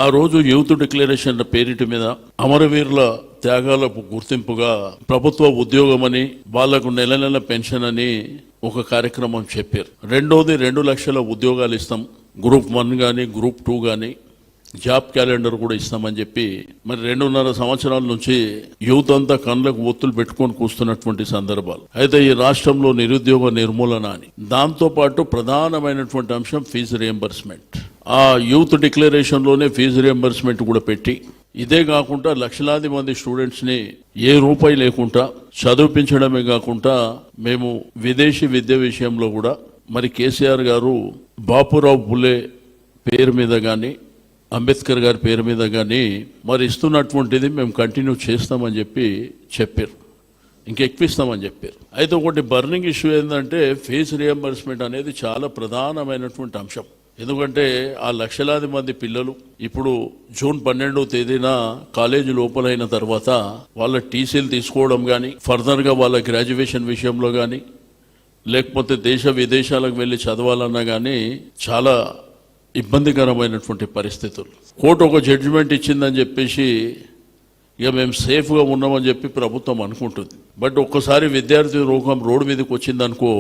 ఆ రోజు youth declaration పేరిటి మీద అమరవీరుల త్యాగాలకు గుర్తింపుగా ప్రభుత్వ ఉద్యోగమని వాళ్లకు నెల నెల పెన్షన్ అని ఒక కార్యక్రమం చెప్పారు. రెండోది 2 లక్షల ఉద్యోగాలు ఇస్తాం, గ్రూప్ 1 కానీ గ్రూప్ 2 కానీ జాబ్ క్యాలెండర్ కూడా ఇస్తామని చెప్పి మరి 2.5 సంవత్సరాల నుంచి యూత్ అంతా కళ్ళకు ఒత్తులు పెట్టుకొని కూస్తున్నటువంటి సందర్భాలు. అయితే ఈ రాష్ట్రంలో నిరుద్యోగ నిర్మూలన అని దాంతో పాటు ప్రధానమైనటువంటి అంశం ఫీజు రియంబర్స్మెంట్. ఆ యూత్ డిక్లరేషన్ లోనే ఫీజు రియంబర్స్మెంట్ కూడా పెట్టి ఇదే కాకుండా లక్షలాది మంది స్టూడెంట్స్ ని ఏ రూపాయి లేకుండా చదివించడమే కాకుండా మేము విదేశీ విద్య విషయంలో కూడా మరి కేసీఆర్ గారు బాపురావు పులే పేరు మీద కానీ అంబేద్కర్ గారి పేరు మీద కానీ మరి ఇస్తున్నటువంటిది మేము కంటిన్యూ చేస్తామని చెప్పారు, ఇంకెక్కిస్తామని చెప్పారు. అయితే ఒకటి బర్నింగ్ ఇష్యూ ఏంటంటే ఫీజు రియంబర్స్మెంట్ అనేది చాలా ప్రధానమైనటువంటి అంశం. ఎందుకంటే ఆ లక్షలాది మంది పిల్లలు ఇప్పుడు జూన్ 12వ తేదీన కాలేజీ లోపలైన తర్వాత వాళ్ళ టీసీలు తీసుకోవడం కానీ ఫర్దర్గా వాళ్ళ గ్రాడ్యుయేషన్ విషయంలో కానీ లేకపోతే దేశ విదేశాలకు వెళ్ళి చదవాలన్నా కానీ చాలా ఇబ్బందికరమైనటువంటి పరిస్థితులు. కోర్టు ఒక జడ్జిమెంట్ ఇచ్చిందని చెప్పేసి ఇక మేము సేఫ్గా ఉన్నామని చెప్పి ప్రభుత్వం అనుకుంటుంది. బట్ ఒక్కసారి విద్యార్థి రోగం రోడ్డు మీదకి వచ్చిందనుకో